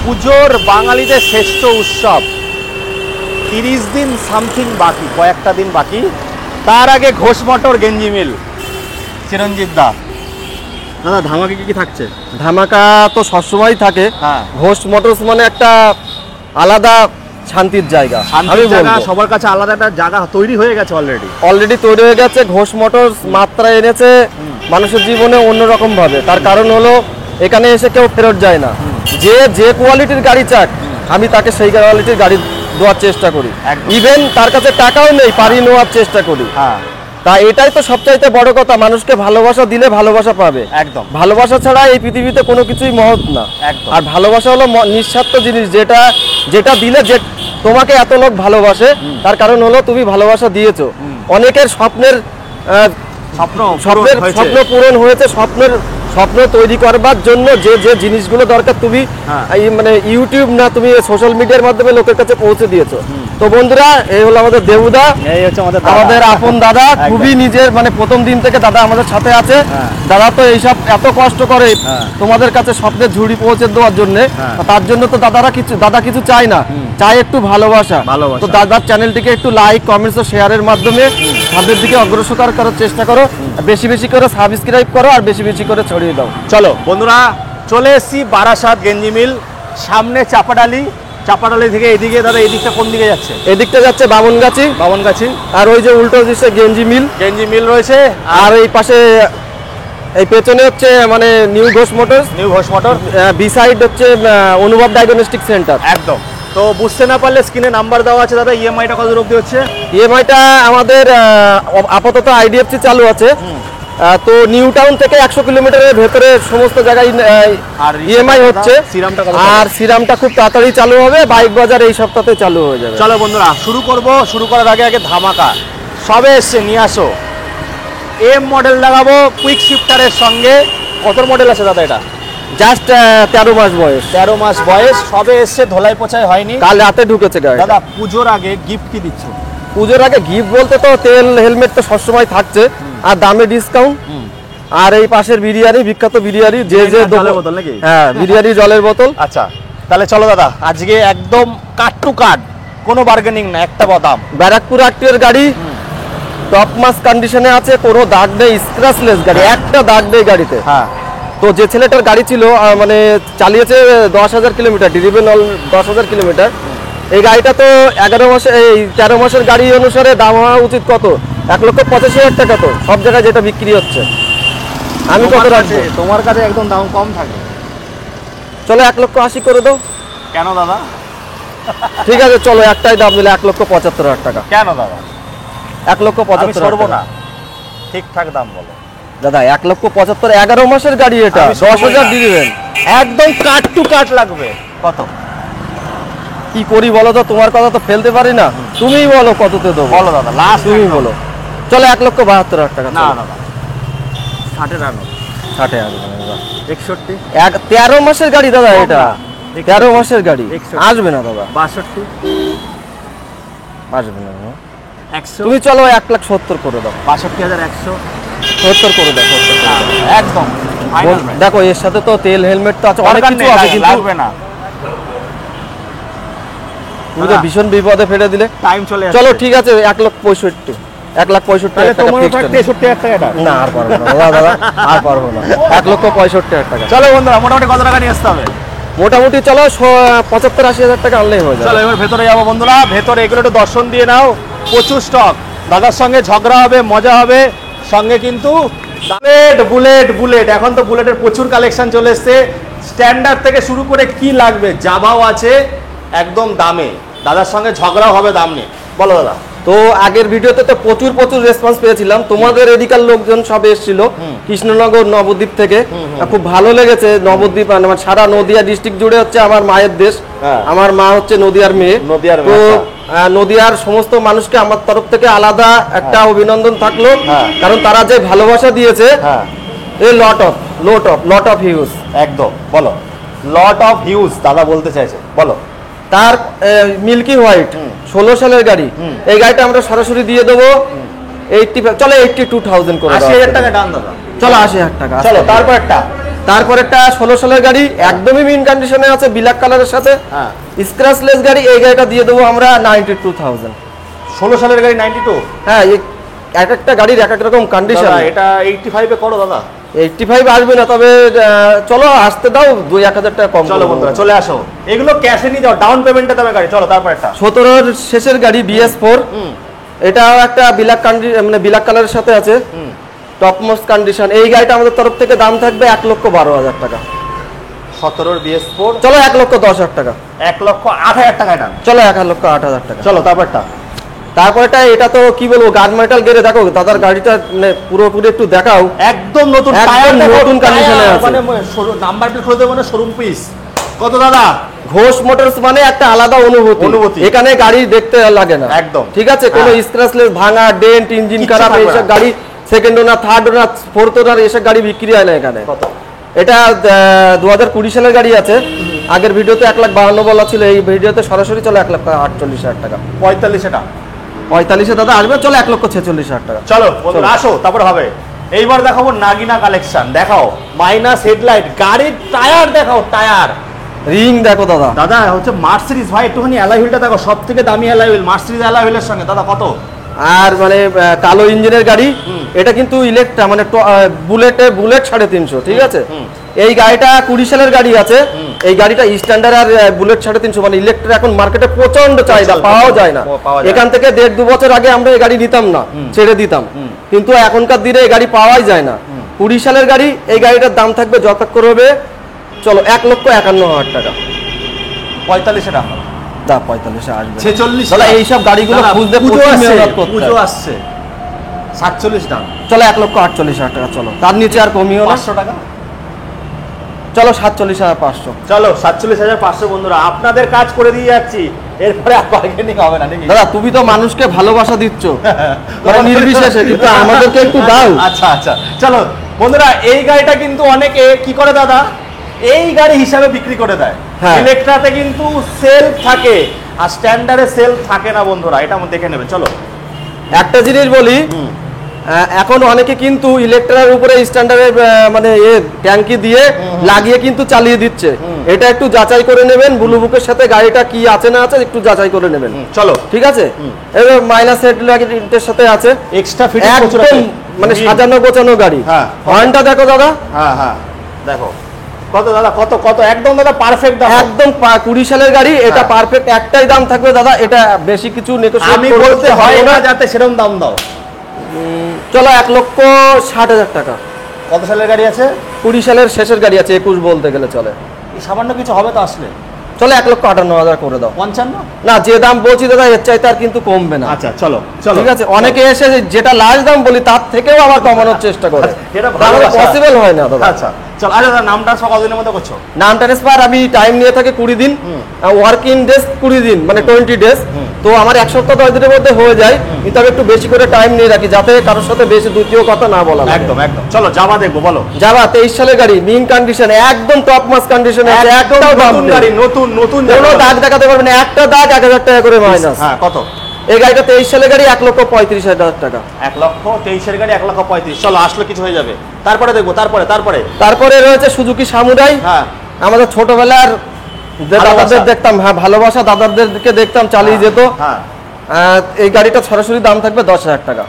পুজোর বাঙালিদের শ্রেষ্ঠ উৎসব 30 দিন সামথিং বাকি, কয়েকটা দিন বাকি। তার আগে ঘোষ মোটর গেঞ্জি মিল, চিরঞ্জিত দা, দাদা ধামাকা কি থাকছে? ধামাকা তো সবসময় থাকে। হ্যাঁ, ঘোষ মোটরস মানে একটা আলাদা শান্তির জায়গা। সবার কাছে আলাদা একটা জায়গা তৈরি হয়ে গেছে, অলরেডি তৈরি হয়ে গেছে। ঘোষ মোটরস মাত্রা এনেছে মানুষের জীবনে অন্যরকম ভাবে। তার কারণ হলো এখানে এসে কেউ ফেরত যায় না। যে কোয়ালিটির গাড়ি চাক, আমি তাকে সেই কোয়ালিটির গাড়ি দেওয়ার চেষ্টা করি। ইভেন তার কাছে টাকাও নেই, পারি নেওয়ার চেষ্টা করি। তা এটাই তো সবচাইতে বড় কথা, মানুষকে ভালোবাসা দিলে ভালোবাসা পাবে। একদম, ভালোবাসা ছাড়া এই পৃথিবীতে কোনো কিছুই মহৎ না। আর ভালোবাসা হলো নিঃস্বার্থ জিনিস, যেটা দিলে যে তোমাকে এত লোক ভালোবাসে, তার কারণ হলো তুমি ভালোবাসা দিয়েছো। অনেকের স্বপ্নের স্বপ্ন পূরণ হয়েছে। স্বপ্ন তৈরি করবার জন্য যে জিনিসগুলো দরকার তুমি মানে ইউটিউব না, তুমি সোশ্যাল মিডিয়ার মাধ্যমে লোকের কাছে পৌঁছে দিয়েছো। তো বন্ধুরা, এই হলো আমাদের দেবুদা, আমাদের আপন দাদা। খুবই নিজের মানে প্রথম দিন থেকে দাদা আমাদের সাথে আছে। দাদা তো এইসব এত কষ্ট করে তোমাদের কাছে স্বপ্নের ঝুড়ি পৌঁছে দেওয়ার জন্য। তার জন্য তো দাদা কিছু চায় না, চাই একটু ভালোবাসা। তো দাদার চ্যানেলটিকে একটু লাইক, কমেন্টস ও শেয়ারের মাধ্যমে সামনের দিকে অগ্রসর করার চেষ্টা করো। বেশি বেশি করে সাবস্ক্রাইব করো আর বেশি বেশি করে ছড়িয়ে দাও। চলো বন্ধুরা, চলে এসেছি বারাসাত গেঞ্জি মিল, সামনে চাপাডালি থেকে এদিকে। দাদা এই দিকটা কোন দিকে যাচ্ছে? এদিকটা যাচ্ছে বামনগাছি। আর ওই যে উল্টো দিচ্ছে গেঞ্জি মিল রয়েছে। আর এই পাশে এই পেছনে হচ্ছে মানে New Ghosh Motor. Beside হচ্ছে অনুভব ডায়াগনস্টিক সেন্টার। একদম। তো বুঝতে না পারলে স্ক্রিনে নাম্বার দেওয়া আছে। দাদা ইএমআইটা কত অবধি হচ্ছে? ইএমআইটা আমাদের আপাতত আইডিএফসি চালু আছে। তো নিউ টাউন থেকে 100 কিলোমিটারের ভেতরে সমস্ত জায়গায় ইএমআই হচ্ছে। আর সিরামটা খুব তাড়াতাড়ি চালু হবে, বাইক বাজার এই সপ্তাহে চালু হয়ে যাবে। চলো বন্ধুরা, শুরু করার আগে ধামাকা সবে এসছে, নিয়ে আসো। এম মডেল লাগাবো কুইক শিফটারের সঙ্গে। কত মডেল আছে দাদা? এটা জাস্ট 13 মাস বয়স। 13 মাস বয়স, সবে এসছে, ধোলাই পোছাই হয়নি, কাল রাতে ঢুকেছে গাড়ি। দাদা পুজোর আগে গিফট কি দিচ্ছ? পুজোর আগে গিফট বলতে তো তেল হেলমেট তো সবসময় থাকছে, আর দামে ডিসকাউন্ট। আর এই পাশের বিরিয়ানি, বিখ্যাত বিরিয়ানি, জলের বোতল নাকি? হ্যাঁ, বিরিয়ানি জলের বোতল। আচ্ছা, তাহলে চলো দাদা, আজকে একদম কাট টু কাট, কোনো বার্গেনিং না, একটা দাম। ব্যারাকপুর আক্টিয়ার গাড়ি, টপ মাস কন্ডিশনে আছে, কোনো দাগ নেই, স্ক্র্যাচলেস গাড়ি, একটা দাগ নেই গাড়িতে। হ্যাঁ। তো যে ছেলেটার গাড়ি ছিল মানে চালিয়েছে 10,000 কিলোমিটার, ড্রিভেন 10,000 কিলোমিটার। এই গাড়িটা তো 13 মাসের গাড়ি অনুসারে দাম হওয়া উচিত কত? 1,85,000 টাকা। তো সব জায়গায় যেটা বিক্রি হচ্ছে, আমি কত রাখবো? তোমার কাছে একদম দাম কম থাকে। চলো 1,80,000 করে দাও। কেন দাদা? ঠিক আছে, চলো একটাই দাম দিলে 1,75,000 টাকা। কেন দাদা? 1,75,000 না, ঠিকঠাক দাম বলো দাদা। 1,75,000, 11 মাসের গাড়ি, এটা 10,000 দিবেন, একদম কাট টু কাট লাগবে। কত কি করি বলো তো? তোমার কথা তো ফেলতে পারি না, তুমিই বলো কততে দেবো। বলো দাদা, লাস্ট তুমি বলো। চলো 1,72,000 টাকা। না দাদা, 60 আনো। 60 আনো। 61, 13 মাসের গাড়ি দাদা, এটা 13 মাসের গাড়ি। আসবে না দাদা। 62 আসবে না। 100, তুমি চলো 1,70,000 করে দাও। 62,100, 70 করে দাও। একদম দেখো, এর সাথে তো তেল হেলমেট তো আছে, অনেক কিছু আছে, কিন্তু লাগবে না। তুমি তো ভীষণ বিপদে ফেলে দিলে। টাইম চলে যাচ্ছে। চলো ঠিক আছে, 1,65,000 টাকা। না, আর পারবো না দাদা, আর পারবো না। 1,65,000 টাকা। চলো বন্ধুরা, মোটামুটি কত টাকা নিয়ে আসতে হবে? মোটামুটি চলো 75-80,000 টাকা আনলেই হয়ে যাবে। চলো এবার ভেতরে যাবো বন্ধুরা। ভেতরে এগুলো একটু দর্শন দিয়ে নাও। প্রচুর স্টক, দাদার সঙ্গে ঝগড়া হবে, মজা হবে, সঙ্গে কিন্তু বুলেট। এখন তো বুলেটের প্রচুর কালেকশন চলে এসছে। স্ট্যান্ডার্ড থেকে শুরু করে কি লাগবে, জাভাও আছে একদম দামে। দাদার সঙ্গে ঝগড়াও হবে দাম নিয়ে। বলো দাদা। তো আগের ভিডিওতে তো প্রচুর রেসপন্স পেয়েছিলাম, তোমাদের এদিকার লোকজন সব এসেছিল কৃষ্ণনগর, নবদ্বীপ থেকে। খুব ভালো লেগেছে। নবদ্বীপ মানে সারা নদিয়া ডিস্ট্রিক্ট জুড়ে হচ্ছে আমার মায়ের দেশ। আমার মা হচ্ছে নদিয়ার মেয়ে। তো নদিয়ার সমস্ত মানুষকে আমার তরফ থেকে আলাদা একটা অভিনন্দন থাকলো, কারণ তারা যে ভালোবাসা দিয়েছে, লট অফ হিউজ। একদম বলো, লট অফ হিউজ দাদা বলতে চাইছে, বলো। তার মিল্কি হোয়াইট 16 সালের গাড়ি। এই গাড়িটা আমরা সরাসরি দিয়ে দেবো 82,000 করে। 80,000 টাকা ডান দাদা। চলো 80,000 টাকা। চলো তারপর একটা তারপর একটা 16 সালের গাড়ি একদমই মিন কন্ডিশনে আছে, ব্ল্যাক কালারের সাথে, হ্যাঁ স্ক্র্যাচলেস গাড়ি। এই গাড়িটা দিয়ে দেবো আমরা 92,000। 16 সালের গাড়ি 92। হ্যাঁ, এক একটা গাড়ির এক এক রকম কন্ডিশন। এটা 85 এ করো দাদা। 85 আসবে না, তবে চলো আসতে দাও, 2-1,000 টাকা কম। চলো বন্ধুরা চলে আসো, এগুলো ক্যাশে নিয়ে যাও, ডাউন পেমেন্টে দামে গাড়ি। চলো তারপর একটা 17 শেষের গাড়ি BS4। এটাও একটা ব্ল্যাক মানে ব্ল্যাক কালারের সাথে আছে, টপ মোস্ট কন্ডিশন। এই গাড়িটা আমাদের তরফ থেকে দাম থাকবে 1,12,000 টাকা। 17 BS4 চলো 1,10,000 টাকা। 1,08,000 টাকা এটা। চলো 1,08,000 টাকা। চলো তারপরটা। তারপরটা এটা তো কি বলবো, গার্মেন্টাল গেরে দেখো দাদার গাড়িটা, মানে পুরোপুরি একটু দেখাও। একদম নতুন একদম টায়ার, নতুন কন্ডিশনে আছে, মানে নাম্বার প্লেট খুলে দেবো না, শোরুম পিস। কত দাদা? ঘোষ মোটরস মানে একটা আলাদা অনুভূতি। এখানে গাড়ি দেখতে লাগে না একদম, ঠিক আছে। কোনো স্ক্র্যাচলেস, ভাঙা, ডেন্ট, ইঞ্জিন খারাপ এইসব গাড়ি, সেকেন্ড ওনার, থার্ড ওনার, ফোর্থ ওনার এসব গাড়ি বিক্রি হয় না এখানে। কত? এটা 2020 সালের গাড়ি আছে। আগের ভিডিওতে 1,52,000 বলা ছিল, এই ভিডিওতে সরাসরি চলো 1,48,000 টাকা। 45 এটা 45-এ দাদা আসবে, চলো 1,46,000 টাকা। চলো বন্ধুরা আসো, তারপর হবে। এইবার দেখাবো নাগিনা কালেকশন। দেখাও মাইনাস হেডলাইট, গাড়ির টায়ার দেখাও, টায়ার রিং দেখো দাদা। দাদা হচ্ছে মার্সিডিজ ভাই, একটুখানি অ্যালয় হুইলটা দেখো, সব থেকে দামি অ্যালয় হুইল মার্সিডিজ অ্যালয় হুইলের সঙ্গে। দাদা কত? আর মানে কালো ইঞ্জিনের গাড়ি, এটা কিন্তু ইলেকট্রা মানে বুলেট 350, ঠিক আছে। এই গাড়িটা 20 সালের গাড়ি আছে। এই গাড়িটা স্ট্যান্ডার্ড আর বুলেট 350 মানে ইলেকট্রা এখন মার্কেটে প্রচন্ড চাহিদা, পাওয়া যায় না। এখান থেকে 1.5-2 বছর আগে আমরা এই গাড়ি নিতাম না, ছেড়ে দিতাম, কিন্তু এখনকার দিনে এই গাড়ি পাওয়াই যায় না। 20 সালের গাড়ি, এই গাড়িটার দাম থাকবে যথাক্রম হবে চলো 1,51,000 টাকা। 45 এটা দা 45-এ আসবে 46। চলো এইসব গাড়িগুলো খুঁজতে পুজো আসছে 47 দাম। চলো 1,48,000 টাকা। চলো তার নিচে আর কমিও না, 500 টাকা। চলো 47,500। চলো 47,500। বন্ধুরা আপনাদের কাজ করে দিয়ে যাচ্ছি, এরপরে আর বার্গেনিং হবে না নাকি? দাদা তুমি তো মানুষকে ভালোবাসা দিচ্ছ মানে নির্বিশেষে, কিন্তু আমাদেরকে একটু দাও। আচ্ছা আচ্ছা চলো বন্ধুরা, এই গাড়িটা কিন্তু অনেকে কি করে দাদা, এই গাড়ি হিসাবে বিক্রি করে দেয়। হ্যাঁ। ইলেকট্রাতে কিন্তু সেলফ থাকে আর স্ট্যান্ডার্ডে সেলফ থাকে না বন্ধুরা, এটা আমরা দেখে নেবে। চলো একটা জিনিস বলি, এখন অনেকে কিন্তু ইলেকট্রার উপরে স্ট্যান্ডার্ডের মানে ট্যাঙ্কি দিয়ে লাগিয়ে কিন্তু চালিয়ে দিচ্ছে। এটা একটু যাচাই করে নেবেন, ব্লু বুকের সাথে গাড়িটা কি আছে না আছে একটু যাচাই করে নেবেন। চলো ঠিক আছে। এবার মাইনাস হেডলাইটের সাথে আছে, এক্সট্রা ফিটিং একদম মানে সাজানো গোছানো গাড়ি। হ্যাঁ। হর্নটা দেখো দাদা। হ্যাঁ হ্যাঁ দেখো কত দাদা, কত কত একদম দাদা পারফেক্ট দাম। একদম 20 সালের গাড়ি, এটা পারফেক্ট একটাই দাম থাকবে দাদা। এটা বেশি কিছু নেগোশিয়েট আমি বলতে হয় না যাতে সেরকম দাম দাও। চলো 1,60,000 টাকা। কত সালের গাড়ি আছে? 20 সালের শেষের গাড়ি আছে, 21 বলতে গেলে চলে। এই সামান্য কিছু হবে তো আসলে? চলো 1,58,000 করে দাও। 55 না, যে দাম বলছি দাদা এর চাইতে আর কিন্তু কমবে না। আচ্ছা চলো চলো ঠিক আছে। অনেকে এসে যেটা লাস্ট দাম বলি তার থেকেও আবার কমানোর চেষ্টা করে, এটা পসিবল হয় না দাদা। আচ্ছা চল। আরে দাদা নামটা সকাল দিনের মধ্যে করছো? নাম ট্রান্সফার আমি টাইম নিয়ে থাকি 20 দিন, ওয়ার্কিং ডেজ 20 দিন মানে 20 ডেজ। তো আমার 1 সপ্তাহ 10 দিনের মধ্যে হয়ে যায়, কিন্তু আমি একটু বেশি করে টাইম নিয়ে রাখি যাতে কারোর সাথে বেশি দ্বিতীয় কথা না বলা লাগে। একদম একদম। চলো যাবা দেখবো, বলো। যাবা 23 সালের গাড়ি, মিন কন্ডিশন, একদম টপ মাস কন্ডিশনে আছে, একটাও দাম নতুন নেই। গাড়ি, নতুন নতুন কোনো দাগ দেখাতে পারবে না, একটা দাগ 1,000 টাকা করে মাইনাস। হ্যাঁ কত? এই গাড়িটা 23 সালের গাড়ি 1,35,000 টাকা। 1,23,000 গাড়ি 1,35,000। চলো আসলে কিছু হয়ে যাবে, তারপরে দেখবো। তারপরে রয়েছে সুজুকি সামুরাই। হ্যাঁ আমাদের ছোটবেলার যে দাদাদের দেখতাম, হ্যাঁ ভালোবাসা দাদাদেরকে দেখতাম চালিয়ে যেত। হ্যাঁ এই গাড়িটা সরাসরি দাম থাকবে 10,000 টাকা।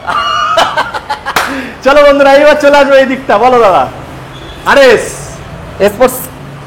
চলো বন্ধুরা এবার চলে আসবো এই দিকটা, বলো দাদা। আরে স্পোর্টস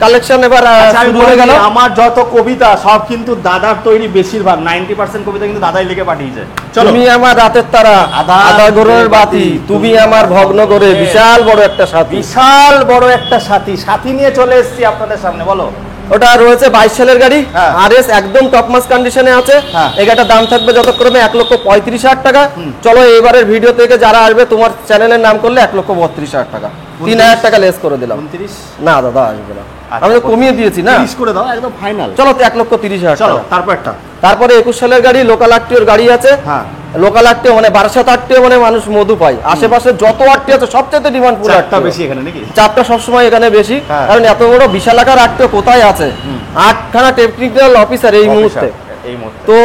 কালেকশন এবার শুরু হয়ে গেল। আমার যত কবিতা সব কিন্তু দাদার তৈরি, বেশিরভাগ 90% কবিতা কিন্তু দাদাই লিখে পাঠিয়েছে। চলো। তুমি আমার রাতের তারা, আধা ঘরের বাতি, তুমি আমার ভগ্ন করে, বিশাল বড় একটা সাথী। বিশাল বড় একটা সাথী, সাথী নিয়ে চলে এসেছি আপনাদের সামনে, বলো। ওটা রয়েছে 22 সালের গাড়ি, হ্যাঁ। আরএস, একদম টপ মাস কন্ডিশনে আছে। হ্যাঁ। এই গাড়িটার দাম থাকবে যথাক্রমে 1,35,000 টাকা। চলো এবারের ভিডিও থেকে যারা আসবে তোমার চ্যানেলের নাম করলে 1,32,000 টাকা, 3,000 টাকা লেস করে দিলাম। 29 না দাদা আসবে না, আচ্ছা, আমি তো কমিয়ে দিয়েছি না। 30 করে দাও, একদম ফাইনাল। চলো 1,30,000 চলো টাকা। তারপরটা। তারপরে 21 সালের গাড়ি, লোকাল আরটিওর গাড়ি আছে। হ্যাঁ লোকাল আরটিও মানে বারাসাত আরটিও মানে মানুষ মধু পায়। আশেপাশে যত আরটিও আছে সবচেয়ে ডিমান্ড পুরো চারটা আরটিও বেশি এখানে নাকি? চাপটা সবসময় এখানে বেশি, হ্যাঁ। কারণ এত বড় বিশাল আকার আরটিও কোথায় আছে? 8খানা টেকনিক্যাল অফিসার এই মুহূর্তে। এই মুহূর্তে তো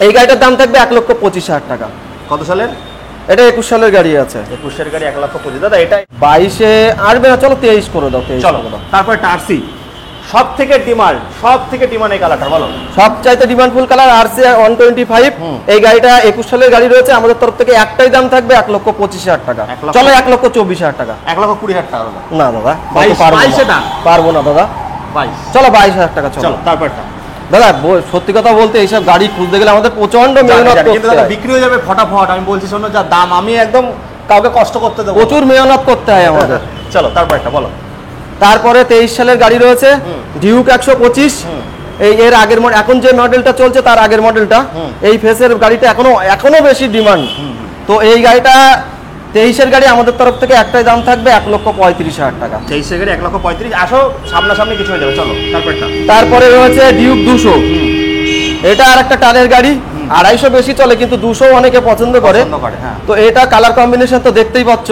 এই গাড়িটার দাম থাকবে 1,25,000 টাকা। কত সালের? এটা 21 সালের গাড়ি আছে। 21 গাড়ি 1,25,000 দাদা। এটা 22-এ আসবে না, চলো 23 করে দাও, 23 চলো করে দাও। তারপর টার্সি, সব থেকে ডিমান্ড এই কালারটা বলো। সবচাইতে ডিমান্ডফুল কালার আরসি 125। এই গাড়িটা 21 সালের গাড়ি রয়েছে, আমাদের তরফ থেকে একটাই দাম থাকবে 1,25,000 টাকা। চলো 1,24,000 টাকা। 1,20,000 টাকা দাদা। না দাদা, 22 পারবো না দাদা। 22 চলো 22,000 টাকা। চলো তারপরটা দাদা সত্যি কথা বলতে এইসব গাড়ি খুঁজতে গেলে আমাদের প্রচন্ড মেহনত কিন্তু করতে দাদা হয়। বিক্রি হয়ে যাবে ফটাফট। আমি বলছি শোনো, যা দাম আমি একদম কাউকে কষ্ট করতে দেবো, প্রচুর মেহনত করতে হয় আমাদের। চলো তারপরটা বলো। তারপরে 23 সালের গাড়ি রয়েছে ডিউক 125। এর আগের এখন যে মডেলটা চলছে তার আগের মডেলটা, এই ফেসের গাড়িটা এখনো বেশি ডিমান্ড। তো এই গাড়িটা 23-এর গাড়ি আমাদের তরফ থেকে একটাই দাম থাকবে 1,35,000 টাকা। 23 গাড়ি 1,35,000। আসো সামনাসামনি কিছু হয়ে যাবে। চলো তারপরটা। তারপরে রয়েছে ডিউক 200। এটা আর একটা টানের গাড়ি, 250 বেশি চলে কিন্তু 200 অনেকে পছন্দ করে। হ্যাঁ। তো এটা কালার কম্বিনেশন তো দেখতেই পাচ্ছ,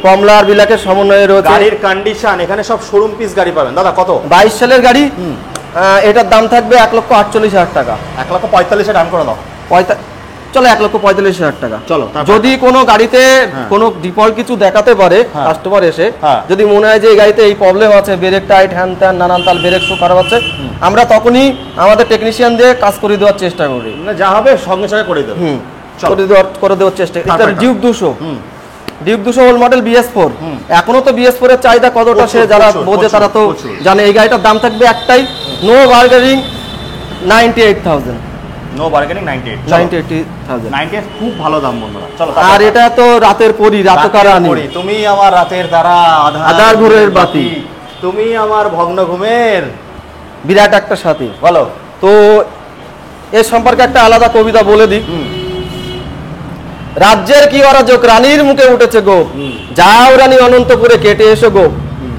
কমলা আর ব্ল্যাকের সমন্বয়ে রয়েছে। গাড়ির কন্ডিশন এখানে সব শোরুম পিস গাড়ি পাবেন দাদা। কত? 22 সালের গাড়ি। এটার দাম থাকবে 1,48,000 টাকা। 1,45,000 দাম করে দাও। চলো 1,45,000 টাকা। চলো যদি কোনো গাড়িতে কোনো ডিফল্ট কিছু দেখাতে পারে কাস্টমার এসে, যদি মনে হয় যে এই গাড়িতে এই প্রবলেম আছে, ব্রেক টাইট হ্যান ত্যান নানান তাল ব্রেক শো খারাপ আছে, আমরা তখনই আমাদের টেকনিশিয়ান দিয়ে কাজ করে দেওয়ার চেষ্টা করি। না যা হবে সঙ্গে সঙ্গে করে দেবো। করে দেওয়ার চেষ্টা। Duke 200, Duke 200 old model BS4। এখনো তো BS4 এর চাহিদা কতটা সে যারা বোঝে তারা তো জানে। এই গাড়িটার দাম থাকবে একটাই, নো বার্গেনিং, 98,000। No bargaining, 98,000। 98 খুব ভালো দাম বন্ধুরা। চলো। আর এটা তো রাতের পরি, রাতকার রানী। তুমি আমার রাতের তারা, আধার ঘরের বাতি, তুমি আমার ভগ্ন ঘুমের বিরাট একটা সাথী। বলো তো এর সম্পর্কে একটা আলাদা কবিতা বলে দিই। রাজ্যের কি অরাজক, রানীর মুখে উঠেছে গো, যাও রানী অনন্তপুরে কেটে এসো গো।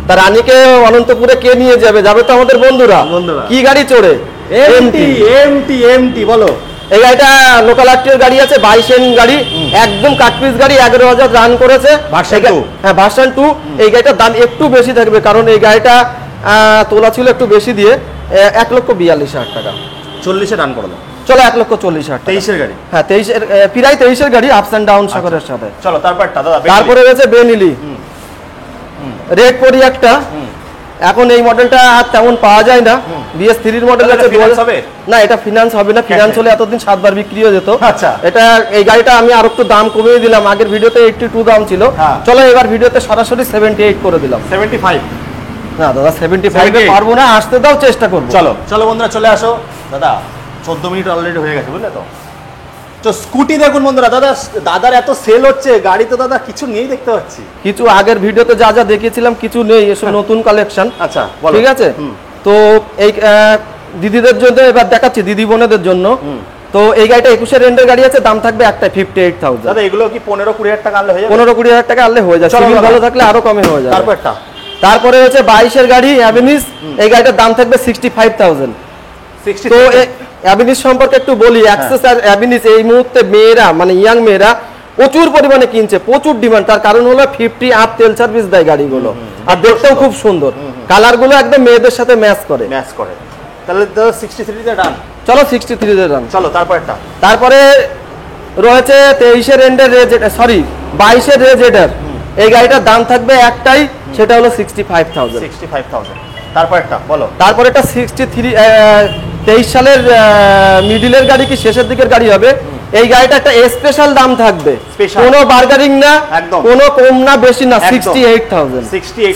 তা রানীকে অনন্তপুরে কে নিয়ে যাবে? যাবে তো আমাদের বন্ধুরা। কি গাড়ি চড়ে? এমটি বলো। এই গাড়িটা লোকাল আরটিওর গাড়ি আছে, 22 এন গাড়ি, একদম কাটপিস গাড়ি, 11,000 রান করেছে। হ্যাঁ, ভার্সন 2। এই গাড়িটার দাম একটু বেশি থাকবে কারণ এই গাড়িটা তোলা ছিল একটু বেশি দিয়ে, 1,42,000 টাকা। 40-এ রান করে দাও। চলো 1,40,000। 23-এর গাড়ি। হ্যাঁ, 23-এর গাড়ি, আপস এন্ড ডাউন সাগরের সাথে। চলো তারপরটা দাদা। তারপরে রয়েছে বেনিলি রেড পরি একটা। এখন এই মডেলটা আর তেমন পাওয়া যায় না। BS3 মডেল আছে। না, এটা ফিনান্স হবে না। ফিনান্স হলে এতদিন 7 বার বিক্রি হয়ে যেত। আচ্ছা। এটা এই গাড়িটা আমি আর একটু দাম কমিয়ে দিলাম। আগের ভিডিওতে 82 দাম ছিল, চলো এবার ভিডিওতে সরাসরি 78 করে দিলাম। 75? না দাদা, 75 এ পারবো না, আসতে দাও, চেষ্টা করব। চলো চলো বন্ধুরা চলে আসো। দাদা 14 মিনিট অলরেডি হয়ে গেছে, বুঝলে তো। তো স্কুটি দেখুন বন্ধুরা, দাদার এত সেল হচ্ছে গাড়ি, তো দাদা কিছু নেই দেখতে পাচ্ছি। কিছু আগের ভিডিওতে যা যা দেখিয়েছিলাম কিছু নেই, এসব নতুন কালেকশন। আচ্ছা, ঠিক আছে। তো এই দিদিদের জন্য এবার দেখাচ্ছি, দিদি বোনেদের জন্য। তো এই গাড়িটা 21-এর রেন্ডের গাড়ি আছে, দাম থাকবে একটাই 58,000। দাদা এগুলো কি 15-20,000 টাকা আনলে হয়ে যাবে? 15-20,000 টাকা আনলে হয়ে যায়। সিভিল ভালো থাকলে আরো কমে হয়ে যাবে। তারপরে হচ্ছে 22-এর গাড়ি অ্যাভিনিস। এই গাড়িটার দাম থাকবে 65,000। তো অ্যাভিনিস সম্পর্কে একটু বলি। অ্যাক্সেস আর অ্যাভিনিস এই মুহূর্তে মেয়েরা, মানে ইয়াং মেয়েরা প্রচুর পরিমাণে কিনছে, প্রচুর ডিমান্ড। তার কারণ হলো 50 আপ তেল সার্ভিস দেয় গাড়িগুলো, আর দেখতেও খুব সুন্দর। কালারগুলো একদম মেয়েদের সাথে ম্যাচ করে। তাহলে 63 তে ডান। চলো 63 তে ডান। চলো তারপরে রয়েছে 23-এর এন্ডের সরি 22-এর রেজেডার। এই গাড়িটার দাম থাকবে একটাই, সেটা হলো 65,000। তারপরটা বলো। তারপরে একটা 23 সালের মিডিলের গাড়ি, কি শেষের দিকের গাড়ি হবে। এই গাড়িটা একটা স্পেশাল দাম থাকবে, কোনো বার্গারিং না, কোনো কম না বেশি না, 68,000।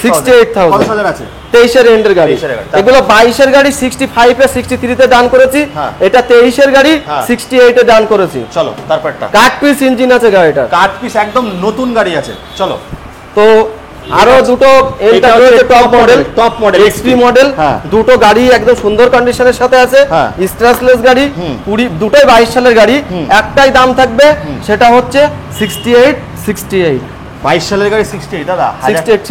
68,000 আছে 23-এর এন্ডের গাড়ি। এগুলো 22-এর গাড়ি 65 এ 63 তে ডান করেছি, এটা 23-এর গাড়ি 68 এ ডান করেছি। চলো তারপরটা। কাট পিস ইঞ্জিন আছে গাড়িটা, কাট পিস একদম নতুন গাড়ি আছে। চলো। তো আরো দুটো টপ মডেল XP মডেল, দুটো গাড়ি একদম সুন্দর কন্ডিশনের সাথে আছে, স্ক্র্যাচলেস গাড়ি, দুটোই 22 সালের গাড়ি। একটাই দাম থাকবে, সেটা হচ্ছে 68। 22 সালের গাড়ি 68 দাদা। 68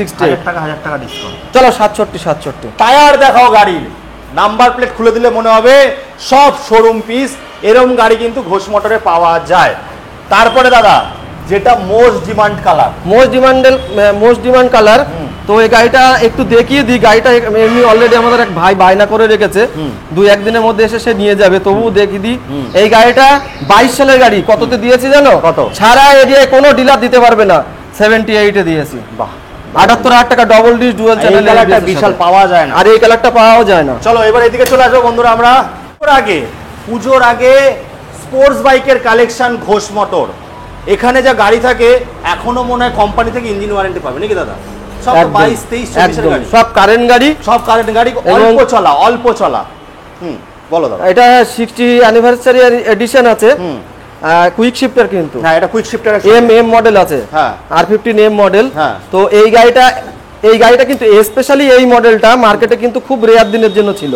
1000 টাকা ডিসকাউন্ট। চলো 67। টায়ার দেখাও গাড়ির, নাম্বার প্লেট খুলে দিলে মনে হবে সব শোরুম পিস। এরকম গাড়ি কিন্তু ঘোষ মোটরে পাওয়া যায়। তারপরে দাদা যেটা মোস্ট ডিমান্ড কালার, তো এই গাড়িটা একটু দেখিয়ে দিই। গাড়িটা এমনি অলরেডি আমাদের এক ভাই বায়না করে রেখেছে, 2-1 দিনের মধ্যে এসে সে নিয়ে যাবে, তবুও দেখিয়ে দিই। এই গাড়িটা 22 সালের গাড়ি। কততে দিয়েছি জানো? কত? সারা এরিয়ায় কোনো ডিলার দিতে পারবে না, 78 এ দিয়েছি। বাহ, 78,000 টাকা ডবল ডিস ডুয়াল চ্যানেল। কালারটা বিশাল পাওয়া যায় না, আর এই কালারটা পাওয়া যায় না। চলো এবার এদিকে চলে আসবো বন্ধুরা। আমরা পুজোর আগে স্পোর্টস বাইকের কালেকশন ঘোষ মোটর। এখানে যা গাড়ি থাকে এখনো মনে হয় কোম্পানি থেকে ইঞ্জিন ওয়ারেন্টি পাবে নাকি দাদা? সব 22, 23, 24 গাড়ি, সব কারেন্ট গাড়ি, সব কারেন্ট গাড়ি, অল্প চলা। বলো দাদা। এটা 60 অ্যানিভার্সারি এডিশন আছে, কুইক শিফটার কিন্তু। হ্যাঁ, এটা কুইক শিফটার এম মডেল আছে। হ্যাঁ, R15 এম মডেল। হ্যাঁ, তো এই গাড়িটা কিন্তু স্পেশালি এই মডেলটা মার্কেটে কিন্তু খুব রেয়ার দিনের জন্য ছিল,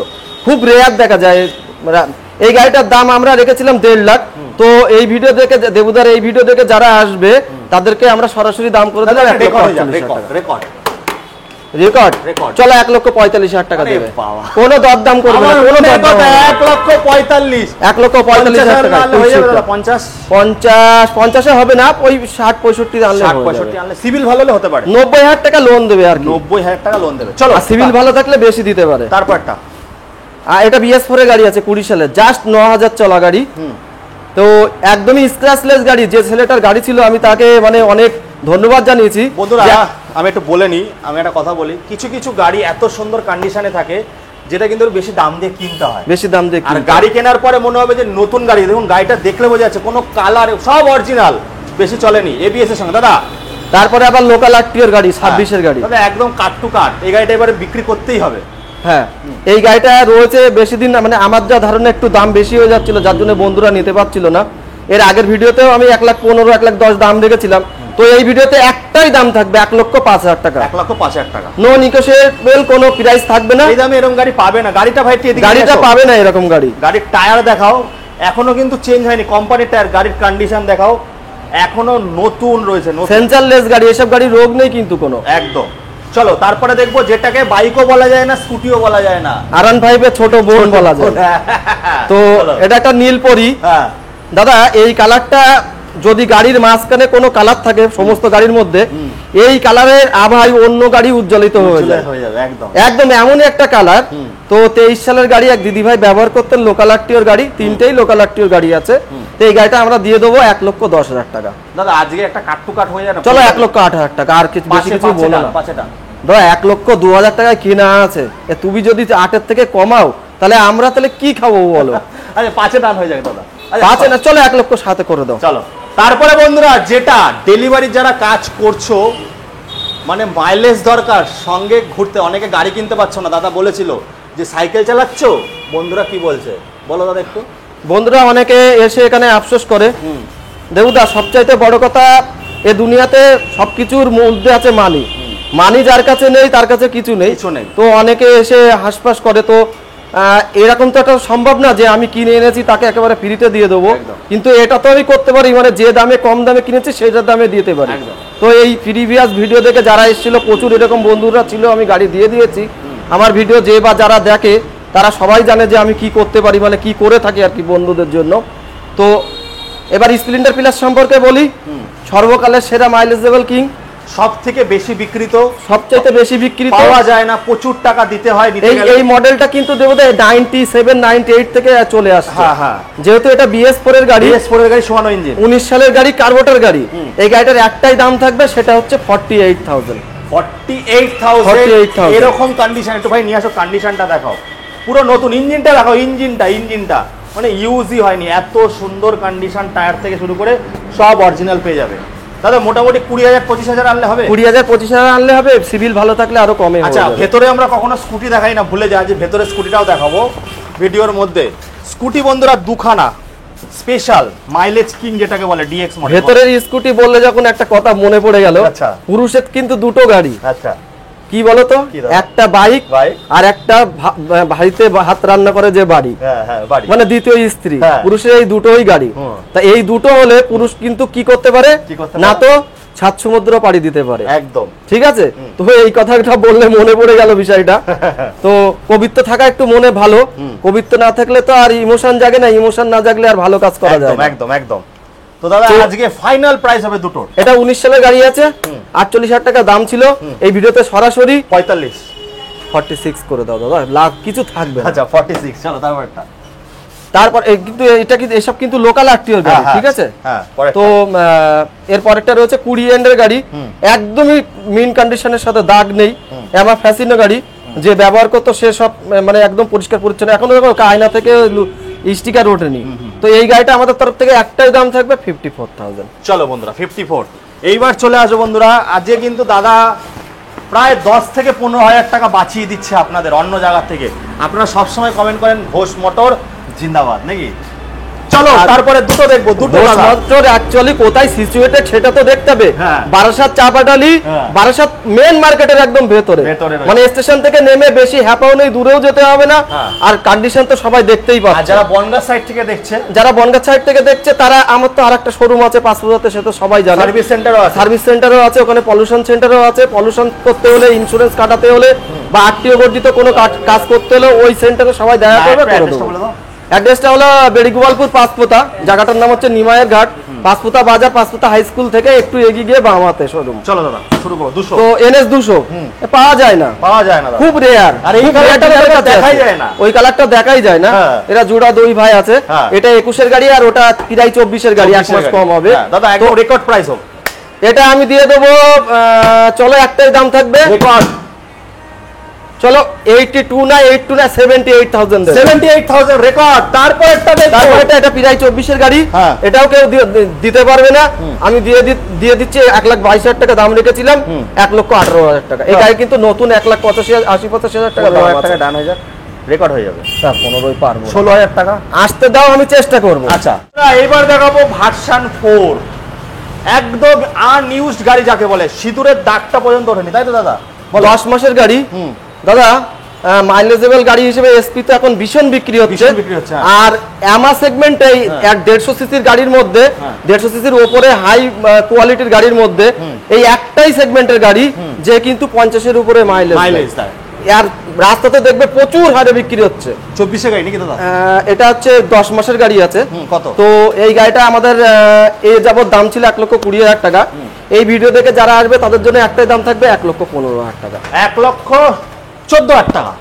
খুব রেয়ার দেখা যায়। এই গাড়িটার দাম আমরা রেখেছিলাম 1.5 লাখ। তো এই ভিডিও দেখে দেবুদার এই ভিডিও দেখে যারা আসবে তাদেরকে আমরা সরাসরি দাম করে দিলাম 1,45,000 রেকর্ড। চলো 1,45,000 টাকা দেবে, কোনো দরদাম করবে না, কোনো দরদাম। 1,45,000 টাকা। 50 হবে না, ওই 60-65 আনলে হবে। 65 আনলে সিভিল ভালো হলে হতে পারে। 90,000 টাকা লোন দেবে আর কি। 90,000 টাকা লোন দেবে। চলো, সিভিল ভালো থাকলে বেশি দিতে পারে। তারপরটা এটা BS4 এর গাড়ি আছে, 20 সালের, জাস্ট 9,000 চলা গাড়ি। তো একদমই স্ক্র্যাচলেস গাড়ি। যে ছেলেটার গাড়ি ছিল আমি তাকে মানে অনেক ধন্যবাদ জানিয়েছি। বন্ধুরা আমি একটু বলে নিই, আমি একটা কথা বলি, কিছু কিছু গাড়ি এত সুন্দর কন্ডিশনে থাকে যেটা কিন্তু বেশি দাম দিয়ে কিনতে হয়, বেশি দাম দিয়ে। আর গাড়ি কেনার পরে মনে হবে যে নতুন গাড়ি। দেখুন গাড়িটা দেখলে বোঝা যাচ্ছে কোনো কালার, সব অরিজিনাল, বেশি চলেনি, ABS এর সঙ্গে দাদা। তারপরে আবার লোকাল আরটিওর গাড়ি, 26 এর গাড়ি দাদা, একদম কাট টু কাট। এই গাড়িটা এবারে বিক্রি করতেই হবে। হ্যাঁ, এই গাড়িটা রয়েছে বেশি দিন না, মানে আমার যা ধারণা একটু দাম বেশি হয়ে যাচ্ছিল, যার জন্য বন্ধুরা নিতে পারছিল না। এর আগের ভিডিওতেও আমি 1,15,000 1,10,000 দাম রেখেছিলাম। তো এই ভিডিওতে একটাই দাম থাকবে 1,05,000 টাকা, 1,05,000 টাকা। নো নিগোশিয়েবল, কোনো প্রাইস থাকবে না। এই দামে এরকম গাড়ি পাবে না। গাড়িটা ভাই গাড়িটা পাবে না এরকম গাড়ি। গাড়ির টায়ার দেখাও, এখনো কিন্তু চেঞ্জ হয়নি, কোম্পানির টায়ার। গাড়ির কন্ডিশন দেখাও, এখনো নতুন রয়েছে, সেন্সারলেস গাড়ি। এসব গাড়ি রোগ নেই কিন্তু কোনো, একদম। চলো তারপরে দেখবো যেটাকে বাইকও বলা যায় না, স্কুটিও বলা যায় না, R15 এর ছোট বোন বলা যায়। তো এটা একটা নীলপরি। হ্যাঁ দাদা, এই কালারটা যদি গাড়ির মাঝখানে কোনো কালার থাকে সমস্ত গাড়ির মধ্যে, এই কালারের আভায় অন্য গাড়ি উজ্জ্বলিত হয়ে যাবে একদম, এমনই একটা কালার। তো 23 সালের গাড়ি এক দিদি ভাই ব্যবহার করতেন, লোকাল আরটিওর গাড়ি, 3টেই লোকাল আরটিওর গাড়ি আছে। তো এই গাড়িটা আমরা দিয়ে দেবো 1,10,000 টাকা। দাদা আজকে একটা কাট টু কাট হয়ে যায় না? চলো 1,08,000 টাকা, আর কিছু বেশি কিছু বলো না। দাদা 1,02,000 টাকায় কিনা আছে, তুমি যদি 8-এর থেকে কমাও তাহলে আমরা তাহলে কি খাবো বলো? আচ্ছা 5-এ ডান হয়ে যাবে দাদা। 5-এ না, চলো 1,07,000 করে দাও। চলো তারপরে বন্ধুরা, যেটা ডেলিভারি যারা কাজ করছো, মানে মাইলেজ দরকার, সঙ্গে ঘুরতে, অনেকে গাড়ি কিনতে পারছো না, দাদা বলেছিল যে সাইকেল চালাচ্ছো। বন্ধুরা কি বলছে বলো দাদা একটু। বন্ধুরা অনেকে এসে এখানে আফসোস করে, দেবুদা সবচাইতে বড় কথা এ দুনিয়াতে সবকিছুর মধ্যে আছে মানি। মানি যার কাছে নেই তার কাছে কিছু নেই। তো অনেকে এসে হাসপাস করে। তো এরকম তো একটা সম্ভব না যে আমি কিনে এনেছি তাকে একেবারে ফ্রিতে দিয়ে দেবো, কিন্তু এটা তো আমি করতে পারি, মানে যে দামে কম দামে কিনেছি সেটার দামে দিতে পারি। তো এই প্রিভিয়াস ভিডিও দেখে যারা এসেছিল, প্রচুর এরকম বন্ধুরা ছিল, আমি গাড়ি দিয়ে দিয়েছি। আমার ভিডিও যে বা যারা দেখে তারা সবাই জানে যে আমি কি করতে পারি, মানে কি করে থাকি আর কি বন্ধুদের জন্য। তো এবার স্প্লেন্ডার প্লাস সম্পর্কে বলি। সর্বকালের সেরা মাইলেজেবল কিং, সব থেকে বেশি বিক্রিত, সবচাইতে বেশি বিক্রিত, পাওয়া যায় না, প্রচুর টাকা দিতে হয়। এই মডেলটা কিন্তু দেবো 97-98 থেকে চলে আসছে। যেহেতু এটা BS4 এর গাড়ি, BS4 এর গাড়ি, সমান ইঞ্জিন, 19 সালের গাড়ি, কার্বোরেটর গাড়ি। এই গাড়িটার একটাই দাম থাকবে, সেটা হচ্ছে 48,000। 48,000 এরকম কন্ডিশন। একটু ভাই নিয়ে আসো, কন্ডিশনটা দেখাও, পুরো নতুন। ইঞ্জিনটা দেখাও, ইঞ্জিনটা মানে ইউজই হয়নি, এত সুন্দর কন্ডিশন। টায়ার থেকে শুরু করে সব অরিজিনাল পেয়ে যাবে। দাদা মোটামুটি 20,000-25,000 আনলে হবে। 20,000-25,000 আনলে হবে, সিভিল ভালো থাকলে আরো কমে। আচ্ছা, ভেতরে আমরা কখনো স্কুটি দেখাই না, ভুলে যাই, যে ভেতরে স্কুটিটাও দেখাবো ভিডিওর মধ্যে। স্কুটি বন্ধুরা দুখানা স্পেশাল মাইলেজ কিং যেটাকে বলে, DX মডেল। ভেতরের স্কুটি বললে যখন একটা কথা মনে পড়ে গেল, আচ্ছা, পুরুষের কিন্তু দুটো গাড়ি। আচ্ছা কি বলতো, একটা বাইক আর একটা ভাইতে ভাত রান্না করে যে বাড়ি, মানে দ্বিতীয় স্ত্রী। পুরুষের এই দুটোই গাড়ি। তা এই দুটো হলে পুরুষ কিন্তু কি করতে পারে না, তো 7 সমুদ্র পাড়ি দিতে পারে। একদম ঠিক আছে। তো এই কথাটা বললে মনে পড়ে গেল বিষয়টা। তো কবিত্ব থাকা একটু মনে ভালো, কবিত্ব না থাকলে তো আর ইমোশন জাগে না, ইমোশন না জাগলে আর ভালো কাজ করা যায় না। একদম একদম। তো দাদা আজকে ফাইনাল প্রাইস হবে দুটোর। এটা 19 সালের গাড়ি আছে, 48,000 টাকা দাম ছিল, এই ভিডিওতে সরাসরি 45 46 করে দাও দাদা, লাভ কিছু থাকবে না। আচ্ছা 46, চলো তারপরটা। তারপর কিন্তু এটা কিন্তু এসব কিন্তু লোকাল আরটিওর গাড়ি, ঠিক আছে। হ্যাঁ, তো এর পরেরটা রয়েছে 20 এন্ডের গাড়ি, একদমই মিন কন্ডিশনের সাথে দাগ নেই, এমা ফ্যাসিনো গাড়ি, যে ব্যবহার করতো সে সব মানে একদম পরিষ্কার পরিচ্ছন্ন, এখনো দেখো আয়না থেকে স্টিকার ওঠেনি। তো এই গাড়িটা আমাদের তরফ থেকে একটাই দাম থাকবে 54,000। চলো বন্ধুরা 54। এইবার চলে আসো বন্ধুরা, আজকে কিন্তু দাদা প্রায় 10 থেকে 15,000 টাকা বাঁচিয়ে দিচ্ছে আপনাদের অন্য জায়গা থেকে। আপনারা সবসময় কমেন্ট করেন ঘোষ মোটর জিন্দাবাদ নাকি। চলো তারপরে দুটো দেখবো, দুটো মোটর অ্যাকচুয়ালি কোথায় সিচুয়েটেড সেটা তো দেখতে হবে। বারাসাত চাপাডালি, বারাসাত মেন মার্কেটের একদম ভেতরে, মানে স্টেশন থেকে নেমে বেশি হ্যাপাও নেই, দূরেও যেতে হবে না, আর কন্ডিশন তো সবাই দেখতেই পাচ্ছে। যারা বনগাঁ সাইড থেকে দেখছে, তারা, আমার তো আরেকটা শোরুম আছে পাঁচপুরাতে, সে তো সবাই জানে, সার্ভিস সেন্টারও আছে ওখানে, পলিউশন সেন্টারও আছে। পলিউশন করতে হলে, ইন্স্যুরেন্স কাটাতে হলে বা আরটিও বর্ধিত কোনো কাজ করতে হলে ওই সেন্টারে সবাই দেখা করবে, করে দেবো। অ্যাড্রেসটা হলো বেড়িগোপালপুর পাঁচপোতা, জায়গাটার নাম হচ্ছে নিমায়ের ঘাট, পাঁচপোতা বাজার, পাঁচপোতা হাই স্কুল থেকে একটু এগিয়ে গিয়ে বাম হাতে শোরুম। চলো দাদা শুরু করো। 200 তো NS 200 পাওয়া যায় না, খুব রেয়ার, আর এই কালারটা দেখাই যায় না, ওই কালারটা দেখাই যায় না। এরা জোড়া দুই ভাই আছে, এটা 21 এর গাড়ি আর ওটা প্রায় 24 এর গাড়ি, এক মাস কম হবে দাদা, একদম রেকর্ড প্রাইস হোক। এটা আমি দিয়ে দেবো, চলো একটাই দাম থাকবে রেকর্ড, চলো 82 না 78,000 78,000 রেকর্ড। তারপর এটা এটা প্রায় 24 এর গাড়ি, এটাও কেউ দিতে পারবে না, আমি দিয়ে দিচ্ছি 1,22,000 টাকা দাম রেখেছিলাম, 1,18,000 টাকা। এই গাড়ি কিন্তু নতুন 1,85,000 টাকা দাম আছে, ডান হয়ে যাক, রেকর্ড হয়ে যাবে। 15 পারবো, 16,000 টাকা আসতে দাও, আমি চেষ্টা করব। আচ্ছা এইবার দেখাবো ভার্সন 4, একদম আনইউজড গাড়ি যাকে বলে, সিঁদুরের দাগটা পর্যন্ত ওঠেনি, তাই তো দাদা? 10 মাসের গাড়ি দাদা, মাইলেজেবল গাড়ি হিসেবে এসপি তো এখন ভীষণ বিক্রি হচ্ছে। আর এমা সেগমেন্টে 150 সিসির গাড়ির মধ্যে, 150 সিসির উপরে হাই কোয়ালিটির গাড়ির মধ্যে এই একটাই সেগমেন্টের গাড়ি যে কিন্তু 50 এর উপরে মাইলেজ দেয়। আর রাস্তাতে দেখবে প্রচুর হারে বিক্রি হচ্ছে। 24 গাড়ি নাকি দাদা? এটা হচ্ছে 10 মাসের গাড়ি আছে। কত? তো এই গাড়িটা আমাদের যাবত দাম ছিল 1,20,000 টাকা। এই ভিডিও দেখে যারা আসবে তাদের জন্য একটাই দাম থাকবে 1,15,000 টাকা। 1,14,000 টাকা।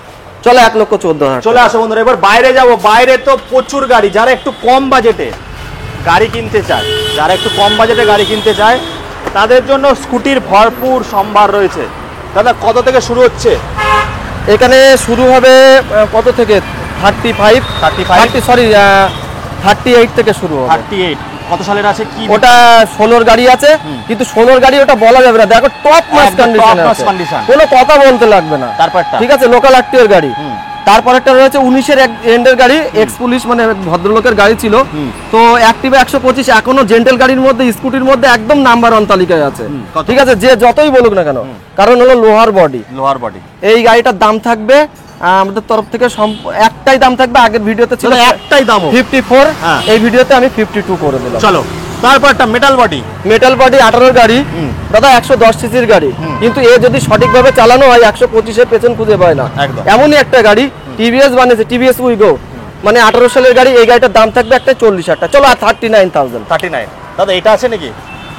চলো 1,14,000। চলে আসো বন্ধুরা, এবার বাইরে যাবো। বাইরে তো প্রচুর গাড়ি, যারা একটু কম বাজেটে গাড়ি কিনতে চায়, তাদের জন্য স্কুটির ভরপুর সম্ভার রয়েছে। দাদা কত থেকে শুরু হচ্ছে? এখানে শুরু হবে কত থেকে? 38 থেকে শুরু হবে। 38 কত সালের আছে কি? ওটা 16 গাড়ি আছে, কিন্তু 16 গাড়ি ওটা বলা যাবে না, দেখো টপ মাস কন্ডিশন, কোনো কথা বলতে লাগবে না। তারপরটা ঠিক আছে, লোকাল আরটিওর গাড়ি। তারপরেরটা রয়েছে 19 এর এন্ডের গাড়ি, এক্স পুলিশ মানে ভদ্রলোকের গাড়ি ছিল। তো অ্যাক্টিভা 125 এখনো জেন্টেল গাড়ির মধ্যে, স্কুটির মধ্যে একদম নাম্বার 1 তালিকায় আছে। ঠিক আছে, যে যতই বলুক না কেন, কারণ হলো লোহার বডি। এই গাড়িটার দাম থাকবে আমাদের তরফ থেকে একটাই দাম থাকবে, আগের ভিডিওতে ছিল একটাই দাম 54, এই ভিডিওতে আমি 52 করে দিলাম। চলো তারপরটা মেটাল বডি 18 গাড়ি দাদা, 110 সিসির গাড়ি, কিন্তু এ যদি সঠিকভাবে চালানো হয় 125 এর পেছন খুঁজে পায় না, এমনই একটা গাড়ি। টিভিএস বানিয়েছে, টিভিএস উইগো, মানে 18 সালের গাড়ি। এই গাড়িটার দাম থাকবে একটা 40,000 টাকা। চলো আর 39,000। দাদা এটা আছে নাকি?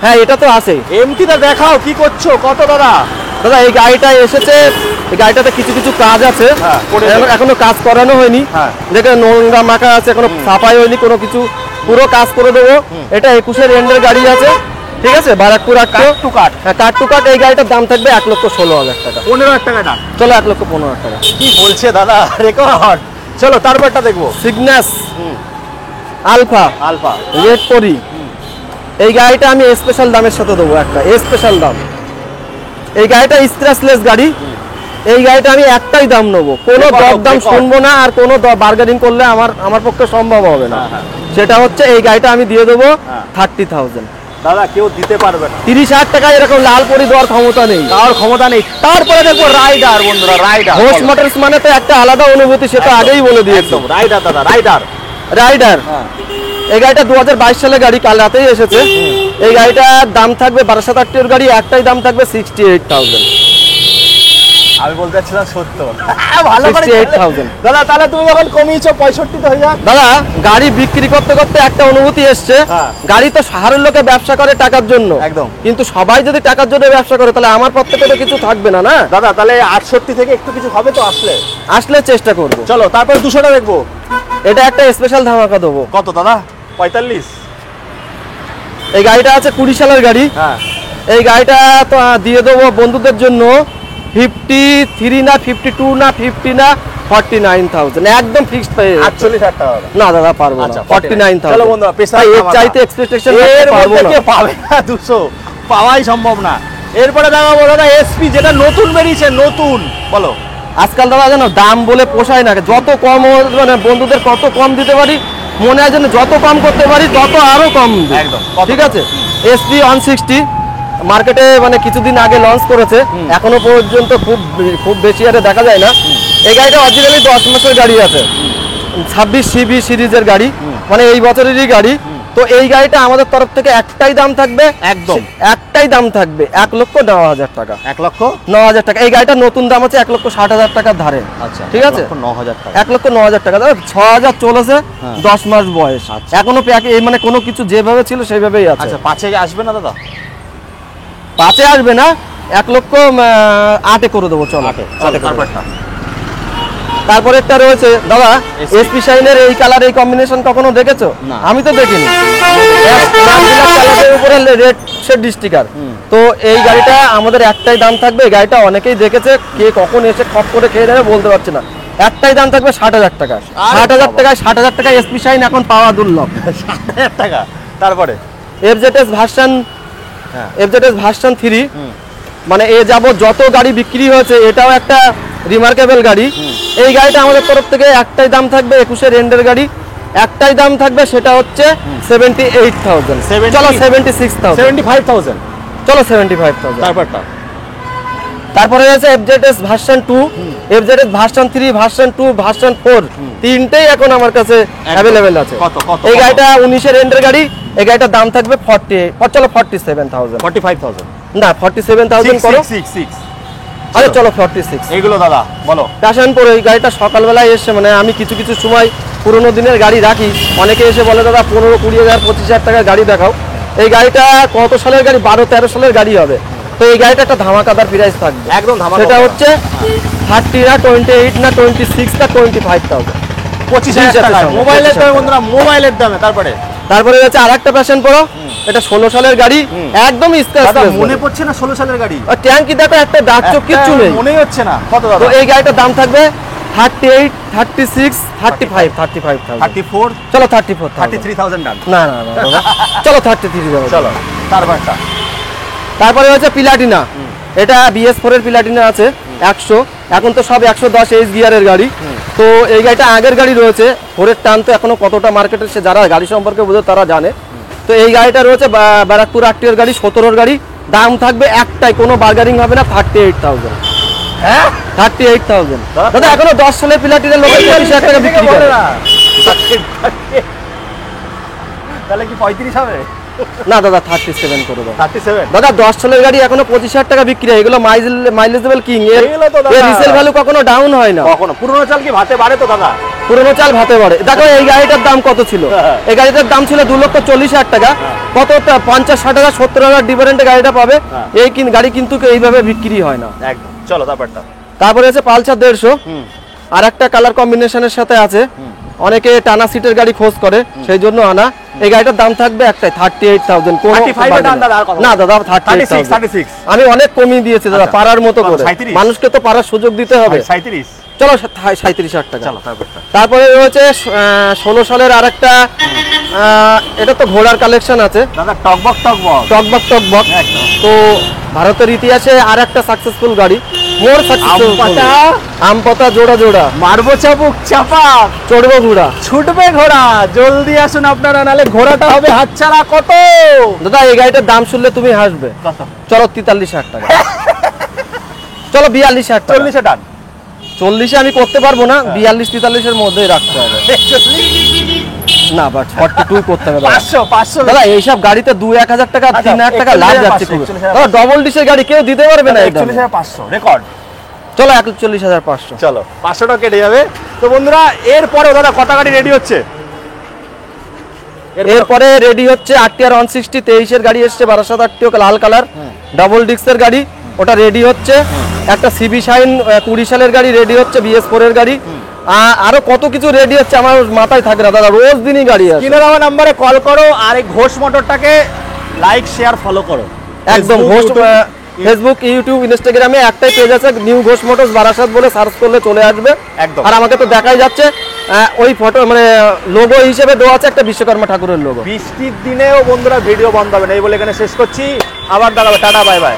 হ্যাঁ এটা তো আছে। এমটিটা দেখাও, কি করছো? কত দাদা? দাদা এই গাড়িটা এসেছে, এই গাড়িটাতে কিছু কাজ আছে, এখনো কাজ করানো হয়নি, দেখে নোংরা মাখা আছে, এখনো সাফাই হয়নি কোনো কিছু, পুরো কাজ করে দেবো। এটা 21 এর এন্ডের গাড়ি আছে, ঠিক আছে, বারাকপুর কাট টু কাট। এই গাড়িটার দাম থাকবে 1,16,000 টাকা। 15,000 টাকা দাম। চলো 1,15,000 টাকা। কি বলছে দাদা, রেকর্ড। চলো তারপরটা দেখবো, সিগনাস আলফা রেড পরি। এই গাড়িটা আমি স্পেশাল দামের সাথে দেবো, একটা স্পেশাল দাম। এই গাড়িটা স্ক্র্যাচলেস গাড়ি, এই গাড়িটা আমি একটাই দাম নেবো, কোনো দরদাম শুনবো না, আর কোনো বার্গেনিং করলে আমার পক্ষে সম্ভব হবে না। সেটা হচ্ছে এই গাড়িটা আমি দিয়ে দেবো 30,000। দাদা কেউ দিতে পারবে না 30,000 টাকা, এরকম লাল পরি দেওয়ার ক্ষমতা নেই। তারপরে দেখবো রাইডার। বন্ধুরা ঘোষ মোটরস মানে তো একটা আলাদা অনুভূতি, সেটা আগেই বলে দিয়েছি। রাইডার দাদা, রাইডার এই গাড়িটা 2022 সালে গাড়ি, কাল রাতেই এসেছে। এই গাড়িটার দাম থাকবে 12,000 গাড়ি, একটাই দাম থাকবে 68,000। আমি বলতে চাচ্ছিলাম 70। ভালো করে 68,000 দাদা, তাহলে তুমি যখন কমিয়েছো 65 হয়ে যাক। দাদা গাড়ি বিক্রি করতে করতে একটা অনুভূতি এসছে, হ্যাঁ। গাড়ি তো শহরের লোকে ব্যবসা করে টাকার জন্য, একদম। কিন্তু সবাই যদি টাকার জন্য ব্যবসা করে তাহলে আমার পথ থেকে তো কিছু থাকবে না। না দাদা, তাহলে 68 থেকে একটু কিছু হবে তো আসলে চেষ্টা করবো। চলো, তারপর 200টা দেখবো। এটা একটা স্পেশাল ধামাকা দেবো। কত দাদা? 45। এই গাড়িটা আছে 20 সালের গাড়ি। হ্যাঁ, এই গাড়িটা তো দিয়ে দেবো বন্ধুদের জন্য 53 না 52 না 50 না 49,000 একদম ফিক্সড পেয়ে 48,000 টাকা। না দাদা পারবো না। আচ্ছা, 49,000 চলো বন্ধুরা, পেশা এর চাইতে এক্সপেকটেশন এর পারবো মধ্যে না। কে পাবে না? 200 পাওয়াই সম্ভব না। এরপরে দেখাবো দাদা এসপি, যেটা নতুন বেরিয়েছে, নতুন। বলো। আজকাল দাদা জানো দাম বলে পোষায় না, যত কম মানে বন্ধুদের কত কম দিতে পারি মনে হয় যেন যত কম করতে পারি তত আরো কম দিই। একদম। কত? ঠিক আছে, এসপি 160 মার্কেটে মানে কিছুদিন আগে লঞ্চ করেছে, এখনো পর্যন্ত খুব বেশি আরে দেখা যায় না। এই গাড়িটা অরিজিনালি 10 মাসের গাড়ি আছে, 26 সিবি সিরিজের গাড়ি, মানে এই বছরেরই গাড়ি। তো এই গাড়িটা আমাদের তরফ থেকে একটাই দাম থাকবে, একদম একটাই দাম থাকবে 1,09,000 টাকা। 1,09,000 টাকা। এই গাড়িটার নতুন দাম আছে 1,60,000 টাকার ধারে। আচ্ছা, ঠিক আছে, 1,09,000 টাকা। 1,09,000 টাকা। দাদা 6,000 চলেছে, হ্যাঁ। 10 মাস বয়স, আচ্ছা। এখনো মানে কোনো কিছু যেভাবে ছিল সেইভাবেই আছে। আচ্ছা, 5-এ আসবে না দাদা? 5-এ আসবে না, 1,08,000 করে দেবো। চলো, 8-এ। 8-এ করে দেবো। তারপরটা তারপরে একটা রয়েছে দাদা এসপি শাইনের এই কালার, এই কম্বিনেশন কখনো দেখেছো? না। আমি তো দেখিনি। কালারের উপরে রেড শেড স্টিকার। তো এই গাড়িটা আমাদের একটাই দাম থাকবে। এই গাড়িটা অনেকেই দেখেছে, কে কখন এসে খপ করে খেয়ে যাবে বলতে পারছে না। একটাই দাম থাকবে 60,000 টাকা। 60,000 টাকায় 60,000 টাকা এসপি শাইন এখন পাওয়া দুর্লভ। 60,000 টাকা। তারপরে এফজেডএস ভার্সন, হ্যাঁ। এফজেডএস ভার্সন 3, মানে এ যাবত যত গাড়ি বিক্রি হয়েছে এটাও একটা রিমার্কেবল গাড়ি। এই গাড়িটা আমাদের তরফ থেকে একটাই দাম থাকবে, 21-এর এন্ডের গাড়ি, একটাই দাম থাকবে, সেটা হচ্ছে 78,000। চলো 76,000, 75,000। চলো 75,000। তারপরটা তারপরে রয়েছে FZS version 2, FZS version 3, version 2, version 4, তিনটেই এখন আমার কাছে অ্যাভেলেবেল আছে। কত? এই গাড়িটা 19-এর এন্ডের গাড়ি। এই গাড়িটার দাম থাকবে 47,000। 45,000। না 47,000 করো। 6. আরে চলো 46। এইগুলো দাদা বলো। প্যাশন প্রো, এই গাড়িটা সকালবেলায় এসে, মানে আমি কিছু কিছু সময় পুরোনো দিনের গাড়ি রাখি, অনেকে এসে বলে দাদা 15, 20,000, 25,000 টাকার গাড়ি দেখাও। এই গাড়িটা কত সালের গাড়ি? 12-13 সালের গাড়ি হবে। তো এই গাড়িটা একটা ধামাকাদার প্রাইস থাকবে, একদম ধামাকা। সেটা হচ্ছে 30 না 28 না 26 না 25,000। 25,000 টাকা মোবাইলের দামে বন্ধুরা, মোবাইলের দামে। তারপরে হচ্ছে আরেকটা প্যাশন প্রো, এটা 16 সালের গাড়ি, একদম দাদা মনে পড়ছে না 16 সালের গাড়ি? ট্যাঙ্কি দেখো, একটা দাগ চোখ কিচ্ছু নেই, মনেই হচ্ছে না। কত দাদা? তো এই গাড়িটার দাম থাকবে 38, 36, 35, 35,000। 34, চলো 34,000। 33,000 ডান। না না না দাদা, চলো 33 দেবো। চলো তারপরটা। তারপরে হচ্ছে প্লাটিনা, এটা BS4 এর প্লাটিনা আছে 100, এখন তো সব 110 এইচ গিয়ারের গাড়ি। তো এই গাড়িটা আগের গাড়ি রয়েছে, 4-এর টান তো এখনো কতটা মার্কেটে সে যারা গাড়ি সম্পর্কে বোঝে তারা জানে। তো এই গাড়িটা রয়েছে ব্যারাকপুর 8-এর গাড়ি, 17-এর গাড়ি, দাম থাকবে একটাই, কোনো বার্গারিং হবে না, 38,000। হ্যাঁ, 38,000। দাদা এখনো 10 সালের প্লাটিনা লোকের 25,000 টাকা বিক্রি করে। তাহলে কি 35 হবে? না দাদা 37 করে দাও। 37 দাদা 10 সালের গাড়ি এখনো 25,000 টাকা বিক্রি হয়, এগুলো মাইলেজ লেভেল কিং, এর এগুলো তো দাদা রিসেল ভ্যালু কখনো ডাউন হয় না। কখনো। পুরনো চাল কি ভাতে বাড়ে তো দাদা? পুরনো চাল ভাতে বাড়ে। দেখো এই গাড়িটার দাম কত ছিল? এই গাড়িটার দাম ছিল 2,40,000 টাকা। কত 50, 60,000, 70,000 ডিফারেন্টে গাড়িটা পাবে। এই গাড়ি কিন্তু এইভাবে বিক্রি হয় না একদম। চলো তারপরটা। তারপরে আছে পালসার 150, আর একটা কালার কম্বিনেশনের সাথে আছে। অনেকে টানা সিটের গাড়ি খোঁজ করে, সেই জন্য আনা। এই গাড়িটার দাম থাকবে একটাই 38,000। 35 দাম দাদা, আর কত? না দাদা 36, 36 আমি অনেক কমিয়ে দিয়েছি দাদা, আচ্ছা। পারার মতো করে। 37? মানুষকে তো পারার সুযোগ দিতে হবে। 37। চলো 37,000 টাকা। চলো তারপরটা। তারপরে রয়েছে 16 সালের আরেকটা, এটা তো ঘোড়ার কালেকশন আছে, দাদা টকবক টকবক। একদম। তো ভারতের ইতিহাসে আর একটা সাকসেসফুল গাড়ি, মোর সাকসেসফুল, আমপাতা জোড়া মারবো চাবুক চাপা, চড়বো ঘোড়া, ছুটবে ঘোড়া। জলদি আসুন আপনারা, নালে ঘোড়াটা হবে হাতছাড়া। কত দাদা? এই গাড়িটার দাম শুনলে তুমি হাসবে। কত? চলো 43,000 টাকা। চলো 42,000 টাকা। 40 ডান। 40-এ আমি করতে পারবো না, 42-43-এর মধ্যেই রাখতে হবে। না বাট 42 করতে হবে দাদা। 500 দাদা এইসব গাড়িতে 2-1,000 টাকা, 3,000 টাকা লাভ যাচ্ছে খুব। দাদা ডবল ডিশের গাড়ি কেউ দিতে পারবে না এই দামে। 41,500 রেকর্ড। চলো 41,500। চলো 500 টাকা কেটে যাবে। তো বন্ধুরা এরপরে দাদা কত গাড়ি রেডি হচ্ছে? এরপরে রেডি হচ্ছে আরটিআর 160 23-এর গাড়ি এসছে, 12 আরটিও লাল কালার, ডাবল ডিস্কের গাড়ি, ওটা রেডি হচ্ছে। একটা সিবি শাইন 20 সালের গাড়ি রেডি হচ্ছে, BS4 এর গাড়ি। আরো কত কিছু রেডি হচ্ছে আমার মাথায় থাকে না দাদা, রোজ দিনই গাড়ি আছে। কিনে দেওয়া নাম্বারে কল করো, আর এই ঘোষ মোটরটাকে লাইক শেয়ার ফলো করো একদম। ফেসবুক, ইউটিউব, ইনস্টাগ্রামে একটাই পেজ আছে, নিউ ঘোষ মোটরস বারাসাত বলে সার্চ করলে চলে আসবে একদম। আর আমাকে তো দেখাই যাচ্ছে ওই ফটো মানে লোগো হিসেবে দেওয়া আছে একটা বিশ্বকর্মা ঠাকুরের লোগো। বৃষ্টির দিনেও বন্ধুরা ভিডিও বন্ধ হবে না, এই বলে এখানে শেষ করছি। আবার দাঁড়াবে, টাটা বাই বাই।